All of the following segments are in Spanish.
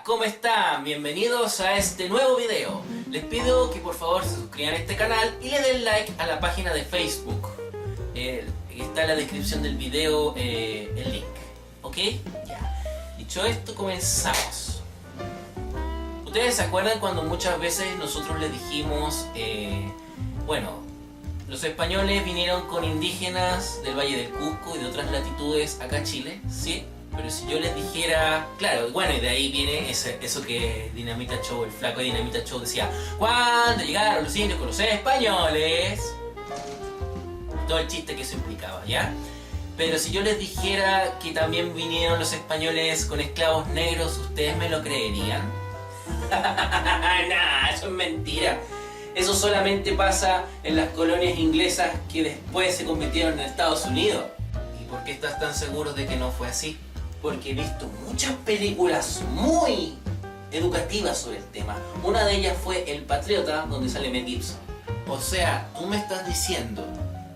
¿Cómo están? Bienvenidos a este nuevo video. Les pido que por favor se suscriban a este canal y le den like a la página de Facebook. Está en la descripción del video el link. ¿Ok? Ya. Dicho esto, comenzamos. ¿Ustedes se acuerdan cuando muchas veces nosotros les dijimos, bueno, los españoles vinieron con indígenas del Valle del Cusco y de otras latitudes acá a Chile? ¿Sí? Pero si yo les dijera, claro, bueno, y de ahí viene eso que Dinamita Show, el flaco de Dinamita Show decía, cuando llegaron los indios con los españoles, todo el chiste que eso implicaba, ¿ya? Pero si yo les dijera que también vinieron los españoles con esclavos negros, ¿ustedes me lo creerían? Nah, eso es mentira. Eso solamente pasa en las colonias inglesas que después se convirtieron en Estados Unidos. ¿Y por qué estás tan seguro de que no fue así? Porque he visto muchas películas muy educativas sobre el tema. Una de ellas fue El Patriota, donde sale Mel Gibson. O sea, tú me estás diciendo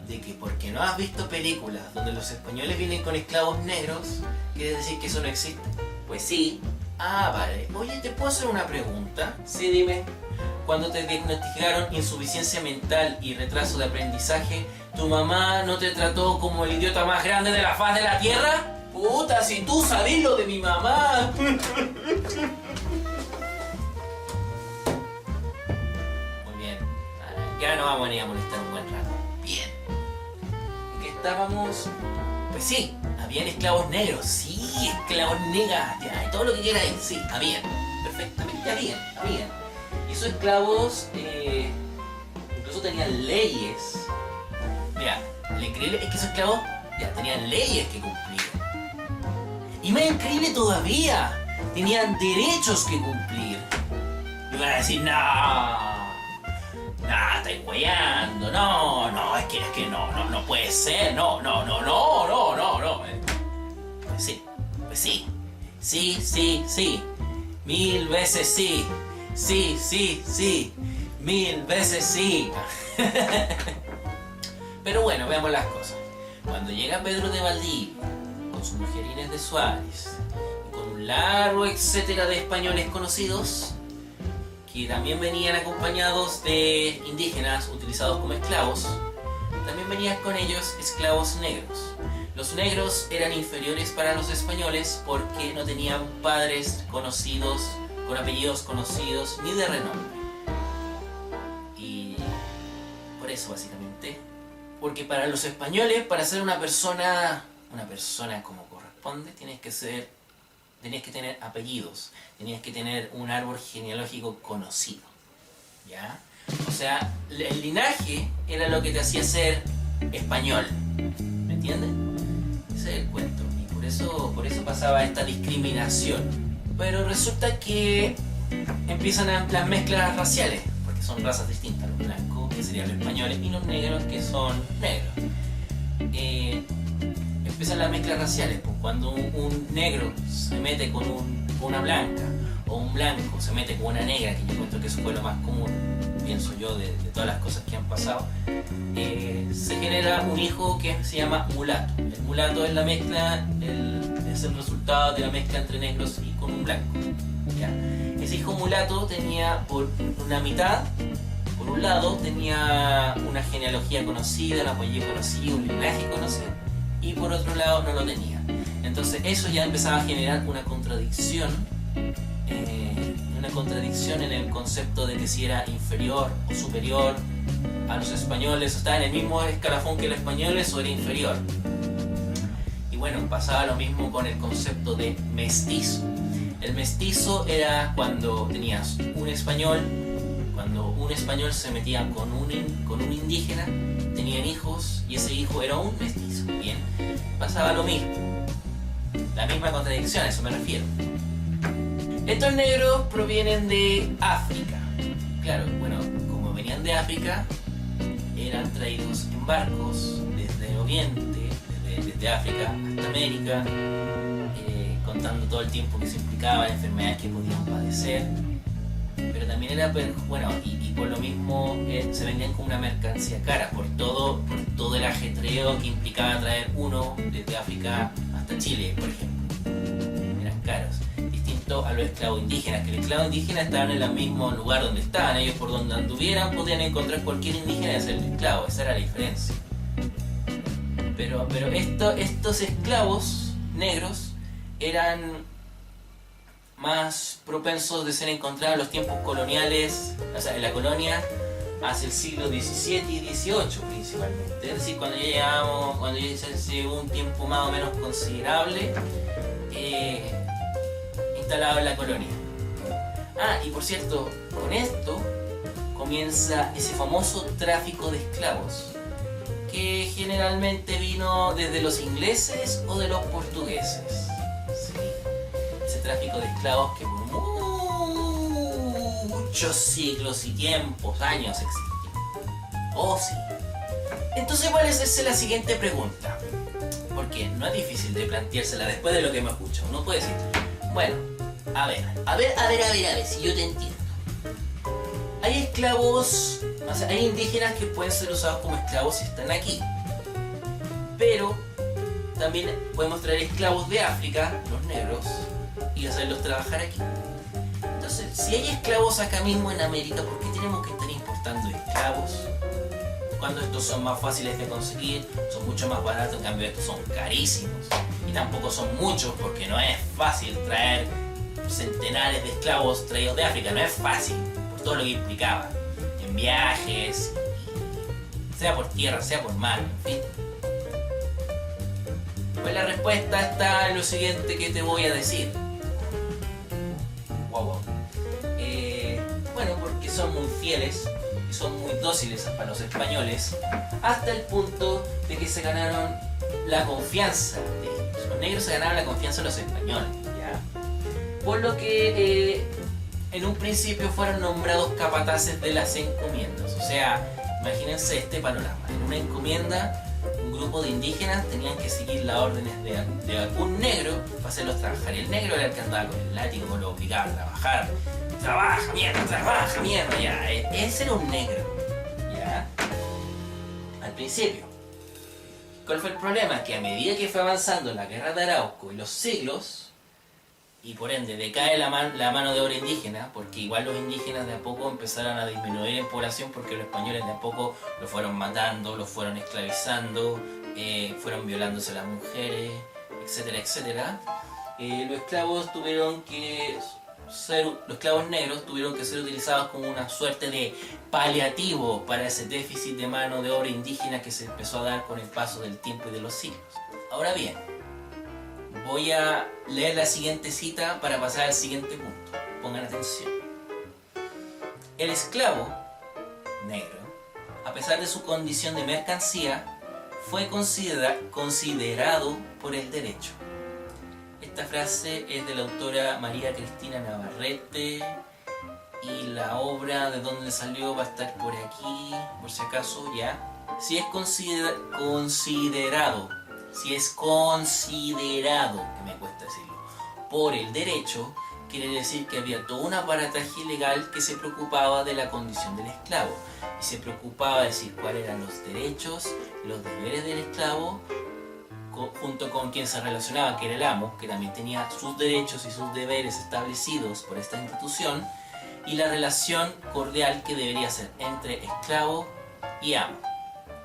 de que porque no has visto películas donde los españoles vienen con esclavos negros, ¿quiere decir que eso no existe? Pues sí. Ah, vale. Oye, ¿te puedo hacer una pregunta? Sí, dime. Cuando te diagnosticaron insuficiencia mental y retraso de aprendizaje, ¿tu mamá no te trató como el idiota más grande de la faz de la tierra? Puta, si tú sabés lo de mi mamá. Muy bien. Ya no vamos a venir a molestar un buen rato. Bien. ¿En qué estábamos? Pues sí, habían esclavos negros. Sí, esclavos negas. Ya, y todo lo que quieras. Sí, habían. Perfectamente, habían. Y esos esclavos incluso tenían leyes. Mira, lo increíble es que esos esclavos ya tenían leyes que cumplir. Y más increíble todavía, tenían derechos que cumplir. Y van a decir, no, estáis weyando, no, es que no puede ser, no. Pues sí, 1000 veces sí. Sí, 1000 veces sí. Pero bueno, veamos las cosas. Cuando llega Pedro de Valdivia, con sus mujer Inés de Suárez, y con un largo etcétera de españoles conocidos, que también venían acompañados de indígenas utilizados como esclavos, también venían con ellos esclavos negros. Los negros eran inferiores para los españoles porque no tenían padres conocidos, con apellidos conocidos, ni de renombre. Y por eso básicamente, porque para los españoles, para ser una persona como corresponde, tenías que tener apellidos, tenías que tener un árbol genealógico conocido, ¿ya? O sea, el linaje era lo que te hacía ser español, ¿me entiendes? Ese es el cuento, y por eso pasaba esta discriminación. Pero resulta que empiezan las mezclas raciales, porque son razas distintas, los blancos, que serían los españoles, y los negros, que son negros. Empiezan las mezclas raciales, pues cuando un negro se mete con una blanca, o un blanco se mete con una negra, que yo encuentro que eso fue lo más común, pienso yo, de todas las cosas que han pasado, se genera un hijo que se llama mulato. El mulato es la mezcla, es el resultado de la mezcla entre negros y con un blanco, ¿ya? Ese hijo mulato tenía por una mitad, por un lado tenía una genealogía conocida, un apellido conocido, un linaje conocido, y por otro lado no lo tenía. Entonces eso ya empezaba a generar una contradicción en el concepto de que si era inferior o superior a los españoles, o estaba en el mismo escalafón que los españoles o era inferior. Y bueno, pasaba lo mismo con el concepto de mestizo. El mestizo era cuando tenías un español, cuando un español se metía con un indígena, tenían hijos y ese hijo era un mestizo. Bien, pasaba lo mismo. La misma contradicción, a eso me refiero. Estos negros provienen de África. Claro, bueno, como venían de África, eran traídos en barcos desde Oriente, desde África hasta América, contando todo el tiempo que se implicaba, enfermedades que podían padecer. Pero también era, bueno, y por lo mismo se vendían como una mercancía cara, por todo el ajetreo que implicaba traer uno desde África hasta Chile, por ejemplo. Eran caros. Distinto a los esclavos indígenas, que los esclavos indígenas estaban en el mismo lugar donde estaban. Ellos por donde anduvieran podían encontrar cualquier indígena y hacerle esclavo. Esa era la diferencia. Pero estos esclavos negros eran más propensos de ser encontrados en los tiempos coloniales, o sea, en la colonia, hacia el siglo XVII y XVIII principalmente. Es decir, cuando ya se llevó un tiempo más o menos considerable instalado en la colonia. Y por cierto, con esto comienza ese famoso tráfico de esclavos, que generalmente vino desde los ingleses o de los portugueses. Sí. Ese tráfico de esclavos que por muchos siglos y tiempos, años existió. Oh sí. Entonces vale hacerse la siguiente pregunta, porque no es difícil de planteársela después de lo que me escucha. Uno puede decir, bueno, a ver, si yo te entiendo. Hay esclavos, o sea, hay indígenas que pueden ser usados como esclavos si están aquí. Pero también podemos traer esclavos de África, los negros, y hacerlos trabajar aquí. Entonces, si hay esclavos acá mismo en América, ¿por qué tenemos que estar importando esclavos? Cuando estos son más fáciles de conseguir, son mucho más baratos, en cambio estos son carísimos. Y tampoco son muchos, porque no es fácil traer centenares de esclavos traídos de África, no es fácil, por todo lo que implicaba, en viajes, sea por tierra, sea por mar, en fin. Pues la respuesta está en lo siguiente que te voy a decir. Bueno, porque son muy fieles y son muy dóciles para los españoles, hasta el punto de que se ganaron la confianza de ellos. Los negros se ganaron la confianza de los españoles, ¿ya? Por lo que en un principio fueron nombrados capataces de las encomiendas. O sea, imagínense este panorama. En una encomienda, un grupo de indígenas tenían que seguir las órdenes de algún negro para hacerlos trabajar. Y el negro era el que andaba con el látigo, lo obligaba a trabajar. Trabaja, mierda, ya. Ese era un negro, ya. Al principio. ¿Cuál fue el problema? Que a medida que fue avanzando la guerra de Arauco y los siglos, y por ende decae la mano de obra indígena, porque igual los indígenas de a poco empezaron a disminuir en población, porque los españoles de a poco los fueron matando, los fueron esclavizando, fueron violándose a las mujeres, etcétera, etcétera. Los esclavos negros tuvieron que ser utilizados como una suerte de paliativo para ese déficit de mano de obra indígena que se empezó a dar con el paso del tiempo y de los siglos. Ahora bien, voy a leer la siguiente cita para pasar al siguiente punto. Pongan atención. El esclavo negro, a pesar de su condición de mercancía, fue considerado por el derecho. Esta frase es de la autora María Cristina Navarrete y la obra de donde salió va a estar por aquí, por si acaso, ya. Si es considerado, que me cuesta decirlo, por el derecho, quiere decir que había todo un aparataje legal que se preocupaba de la condición del esclavo y se preocupaba de decir cuáles eran los derechos y los deberes del esclavo, junto con quien se relacionaba, que era el amo, que también tenía sus derechos y sus deberes establecidos por esta institución, y la relación cordial que debería ser entre esclavo y amo.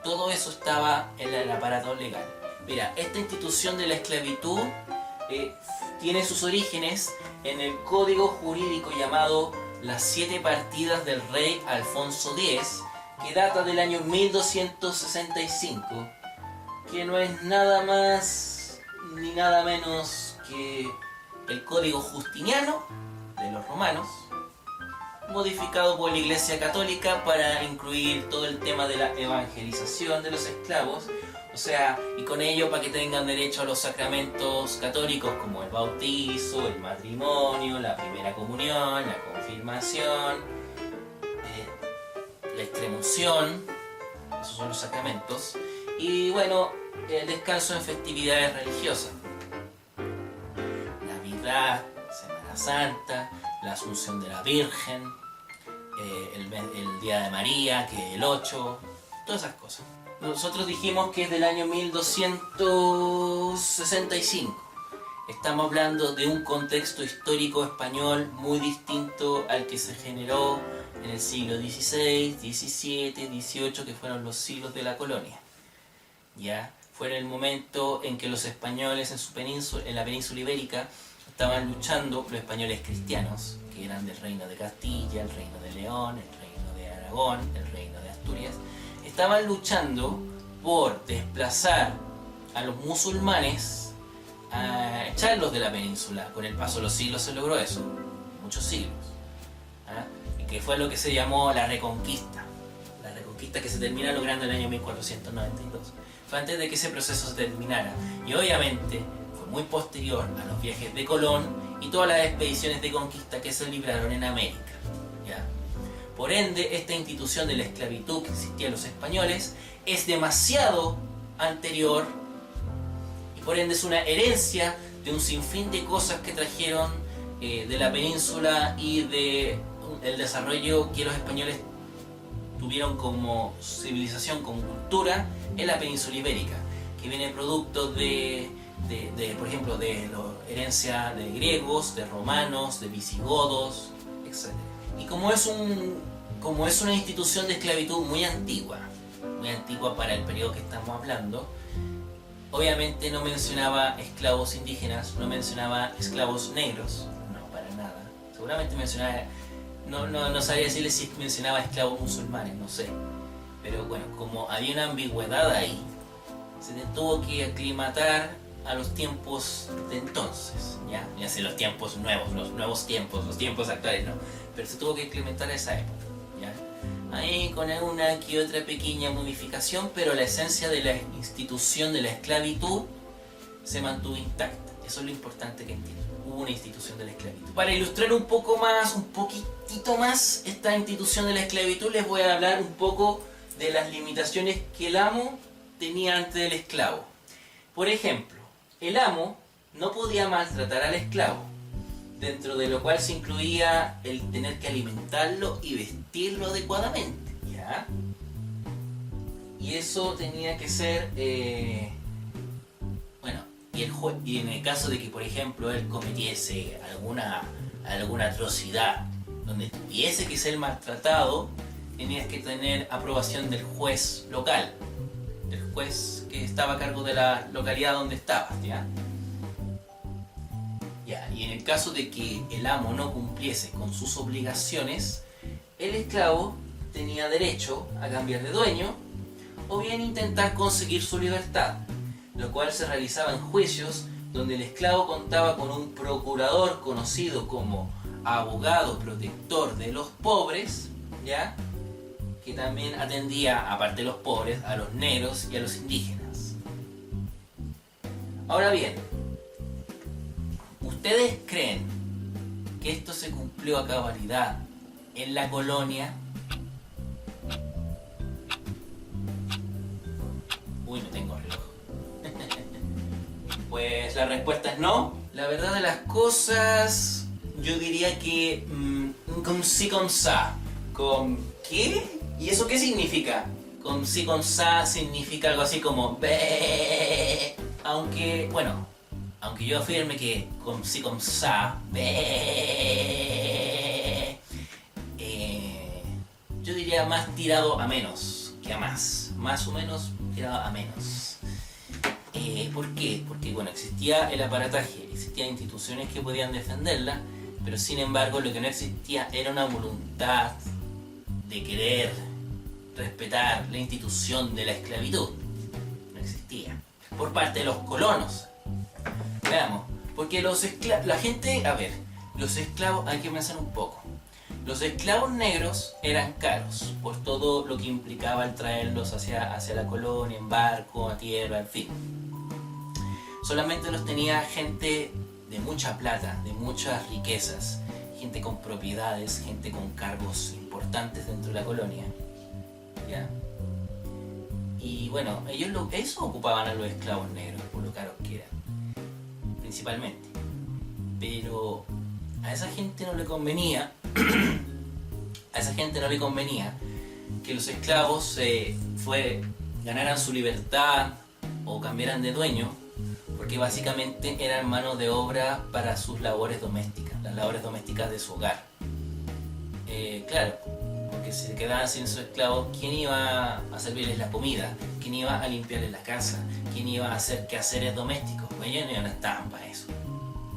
Todo eso estaba en el aparato legal. Mira, esta institución de la esclavitud tiene sus orígenes en el código jurídico llamado Las 7 Partidas del Rey Alfonso X, que data del año 1265, que no es nada más ni nada menos que el código justiniano de los romanos, modificado por la Iglesia Católica para incluir todo el tema de la evangelización de los esclavos, o sea, y con ello para que tengan derecho a los sacramentos católicos como el bautizo, el matrimonio, la primera comunión, la confirmación, la extremunción, esos son los sacramentos, y bueno, el descanso en festividades religiosas, Navidad, Semana Santa, la Asunción de la Virgen, el Día de María, que es el 8, todas esas cosas. Nosotros dijimos que es del año 1265. Estamos hablando de un contexto histórico español muy distinto al que se generó en el siglo XVI, XVII, XVIII, que fueron los siglos de la colonia. ¿Ya? Fue en el momento en que los españoles en la península ibérica estaban luchando, los españoles cristianos, que eran del reino de Castilla, el reino de León, el reino de Aragón, el reino de Asturias, estaban luchando por desplazar a los musulmanes, a echarlos de la península. Con el paso de los siglos se logró eso, muchos siglos. ¿Ah? Y que fue lo que se llamó la Reconquista. La Reconquista que se termina logrando en el año 1492. Fue antes de que ese proceso se terminara. Y obviamente fue muy posterior a los viajes de Colón y todas las expediciones de conquista que se libraron en América. ¿Ya? Por ende, esta institución de la esclavitud que existía en los españoles es demasiado anterior y por ende es una herencia de un sinfín de cosas que trajeron de la península y de el desarrollo que los españoles tuvieron como civilización, como cultura en la península ibérica, que viene producto de por ejemplo, de la herencia de griegos, de romanos, de visigodos, etc. Y como es una institución de esclavitud muy antigua para el periodo que estamos hablando, obviamente no mencionaba esclavos indígenas, no mencionaba esclavos negros, no, para nada. Seguramente mencionaba, no sabría decirle si mencionaba esclavos musulmanes, no sé. Pero bueno, como había una ambigüedad ahí, se tuvo que aclimatar a los tiempos de entonces, ya sé, los tiempos nuevos, los tiempos actuales, no, pero se tuvo que aclimatar a esa época, ¿ya? Ahí con una que otra pequeña modificación, pero la esencia de la institución de la esclavitud se mantuvo intacta. Eso es lo importante que entiendo. Hubo una institución de la esclavitud. Para ilustrar un poquitito más esta institución de la esclavitud, les voy a hablar un poco de las limitaciones que el amo tenía ante el esclavo. Por ejemplo, el amo no podía maltratar al esclavo, dentro de lo cual se incluía el tener que alimentarlo y vestirlo adecuadamente, ¿ya? Y eso tenía que ser, y en el caso de que, por ejemplo, él cometiese alguna atrocidad donde tuviese que ser maltratado, tenías que tener aprobación del juez local, del juez que estaba a cargo de la localidad donde estabas, ¿ya? Y en el caso de que el amo no cumpliese con sus obligaciones, el esclavo tenía derecho a cambiar de dueño o bien intentar conseguir su libertad, lo cual se realizaba en juicios donde el esclavo contaba con un procurador conocido como abogado protector de los pobres, ¿ya? Que también atendía, aparte de los pobres, a los negros y a los indígenas. Ahora bien, ¿ustedes creen que esto se cumplió a cabalidad en la colonia? Uy, no tengo reloj. Pues la respuesta es no. La verdad de las cosas, yo diría que con sí con sa. ¿Con qué? ¿Y eso qué significa? Con sí con sa significa algo así como be. Aunque yo afirme que con sí con sa be, yo diría más tirado a menos que a más. Más o menos tirado a menos. ¿Por qué? Porque existía el aparataje, existían instituciones que podían defenderla, pero sin embargo lo que no existía era una voluntad de querer respetar la institución de la esclavitud. No existía. Por parte de los colonos. Veamos, porque los esclavos, hay que pensar un poco. Los esclavos negros eran caros por todo lo que implicaba el traerlos hacia la colonia, en barco, a tierra, en fin. Solamente los tenía gente de mucha plata, de muchas riquezas, gente con propiedades, gente con cargos importantes dentro de la colonia, ¿ya? Y bueno, ellos ocupaban a los esclavos negros por lo caros que eran, principalmente. Pero a esa gente no le convenía, que los esclavos ganaran su libertad o cambiaran de dueño, porque básicamente eran mano de obra para sus labores domésticas, las labores domésticas de su hogar. Claro, porque si se quedaban sin sus esclavos, ¿quién iba a servirles la comida? ¿Quién iba a limpiarles la casa? ¿Quién iba a hacer quehaceres domésticos? Pues ellos no estaban para eso.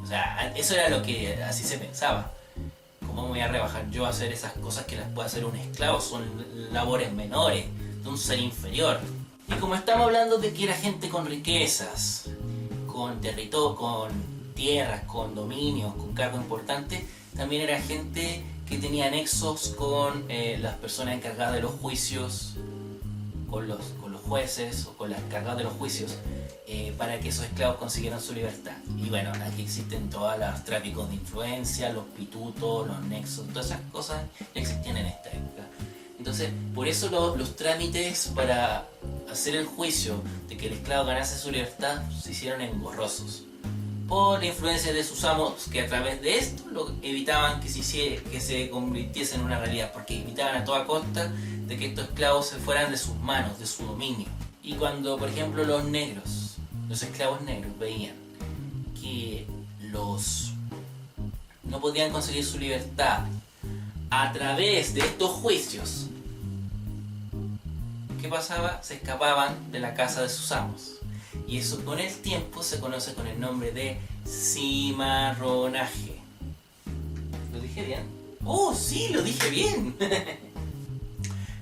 O sea, eso era lo que así se pensaba. ¿Cómo me voy a rebajar yo a hacer esas cosas que las puede hacer un esclavo? Son labores menores, de un ser inferior. Y como estamos hablando de que era gente con riquezas, con territorio, con tierras, con dominios, con cargos importantes, también era gente que tenía nexos con las personas encargadas de los juicios, con los jueces o con las encargadas de los juicios, para que esos esclavos consiguieran su libertad. Y bueno, aquí existen todos los tráficos de influencia, los pitutos, los nexos, todas esas cosas existían en esta época. Entonces, por eso los trámites para hacer el juicio de que el esclavo ganase su libertad se hicieron engorrosos, por la influencia de sus amos, que a través de esto evitaban que se convirtiese en una realidad, porque evitaban a toda costa de que estos esclavos se fueran de sus manos, de su dominio. Y cuando, por ejemplo, los esclavos negros veían que no podían conseguir su libertad a través de estos juicios, ¿qué pasaba? Se escapaban de la casa de sus amos. Y eso con el tiempo se conoce con el nombre de cimarronaje. ¿Lo dije bien? ¡Oh, sí! ¡Lo dije bien!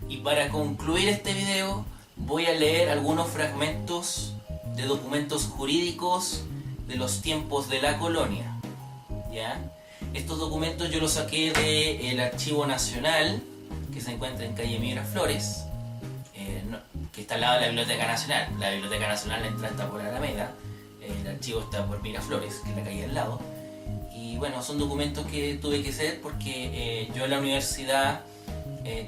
Y para concluir este video voy a leer algunos fragmentos de documentos jurídicos de los tiempos de la colonia. ¿Ya? Estos documentos yo los saqué del Archivo Nacional, que se encuentra en calle Miraflores, que está al lado de la Biblioteca Nacional. La Biblioteca Nacional está por Alameda, el archivo está por Miraflores, que es la calle al lado. Y bueno, son documentos que tuve que hacer porque yo en la universidad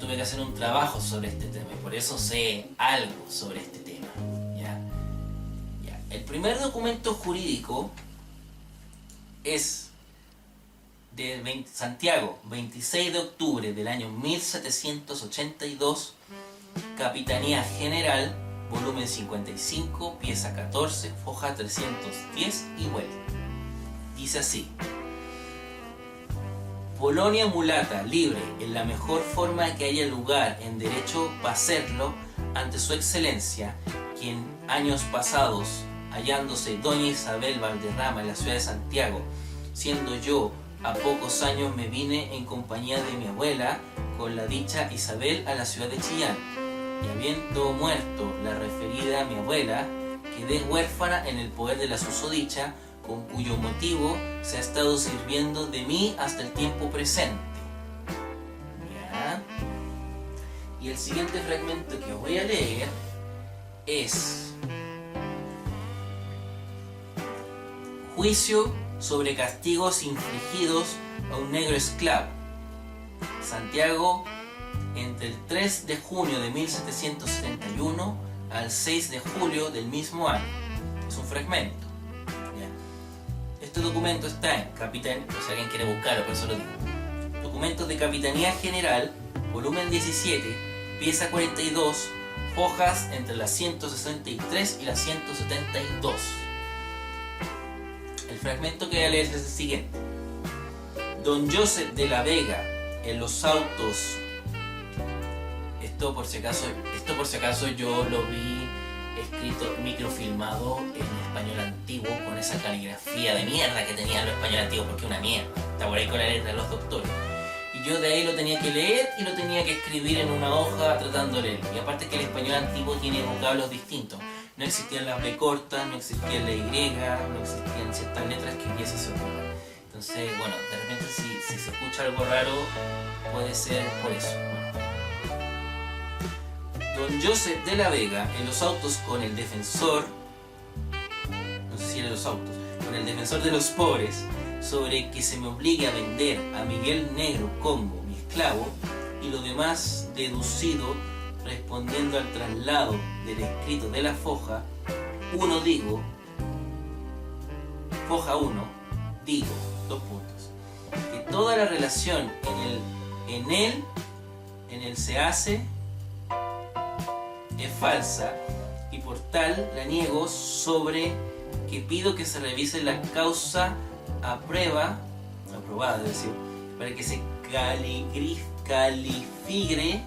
tuve que hacer un trabajo sobre este tema, y por eso sé algo sobre este tema. ¿Ya? El primer documento jurídico es de Santiago, 26 de octubre del año 1782, Capitanía General, volumen 55, pieza 14, hoja 310 y vuelta. Dice así: Polonia mulata, libre, en la mejor forma que haya lugar en derecho para hacerlo ante su excelencia, quien años pasados, hallándose doña Isabel Valderrama en la ciudad de Santiago, siendo yo a pocos años me vine en compañía de mi abuela con la dicha Isabel a la ciudad de Chillán, y habiendo muerto la referida mi abuela, quedé huérfana en el poder de la susodicha, con cuyo motivo se ha estado sirviendo de mí hasta el tiempo presente. ¿Ya? Y el siguiente fragmento que os voy a leer es: Juicio sobre castigos infligidos a un negro esclavo. Santiago, entre el 3 de junio de 1771 al 6 de julio del mismo año. Es un fragmento. ¿Ya? Este documento está en si alguien quiere buscarlo, por eso lo digo. Documentos de Capitanía General, volumen 17, pieza 42, hojas entre las 163 y las 172. El fragmento que voy a leer es el siguiente: Don Joseph de la Vega, en los autos. Esto por si acaso yo lo vi escrito, microfilmado en español antiguo, con esa caligrafía de mierda que tenían los españoles antiguos, porque es una mierda, está por ahí con la letra de los doctores. Y yo de ahí lo tenía que leer y lo tenía que escribir en una hoja tratando de leer. Y aparte que el español antiguo tiene vocablos distintos. No existían las B cortas, no existía la Y, no existían ciertas letras que aquí sí se ocupan. Entonces, bueno, de repente si se escucha algo raro, puede ser por eso. Don Joseph de la Vega, en los autos con el defensor, no sé si era los autos, con el defensor de los pobres, sobre que se me obligue a vender a Miguel Negro Congo, mi esclavo, y lo demás deducido, respondiendo al traslado del escrito de la foja 1, digo, foja 1, digo, 2 puntos, que toda la relación en él se hace es falsa, y por tal la niego sobre que pido que se revise la causa aprobada, es decir, para que se califique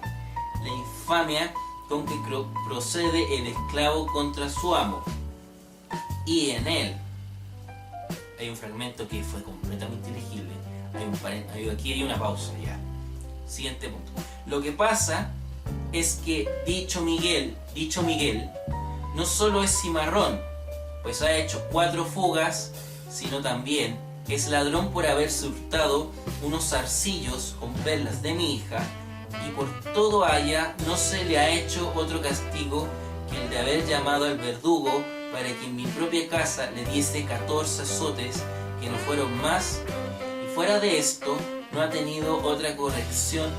la infamia con que procede el esclavo contra su amo. Y en él hay un fragmento que fue completamente ilegible. Aquí hay una pausa ya. Siguiente punto. Lo que pasa es que dicho Miguel no solo es cimarrón, pues ha hecho 4 fugas, sino también es ladrón por haberse hurtado unos zarcillos con perlas de mi hija, y por todo haya no se le ha hecho otro castigo que el de haber llamado al verdugo para que en mi propia casa le diese 14 azotes, que no fueron más, y fuera de esto no ha tenido otra corrección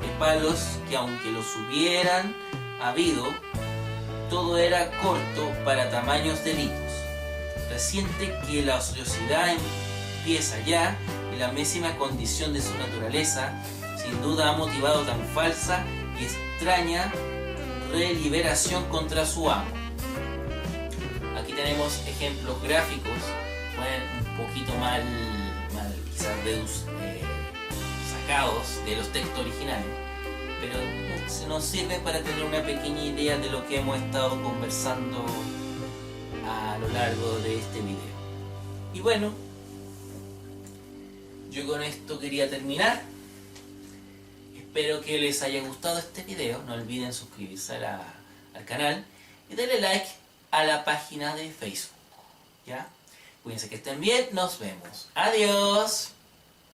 de palos, que aunque los hubieran habido, todo era corto para tamaños delitos. Resiente que la ociosidad empieza ya, y la misma condición de su naturaleza sin duda ha motivado tan falsa y extraña deliberación contra su amo. Aquí tenemos ejemplos gráficos, un poquito mal quizás sacados de los textos originales, pero se nos sirve para tener una pequeña idea de lo que hemos estado conversando a lo largo de este video. Y bueno, yo con esto quería terminar. Espero que les haya gustado este video. No olviden suscribirse al canal y darle like a la página de Facebook. ¿Ya? Cuídense, que estén bien. Nos vemos. Adiós.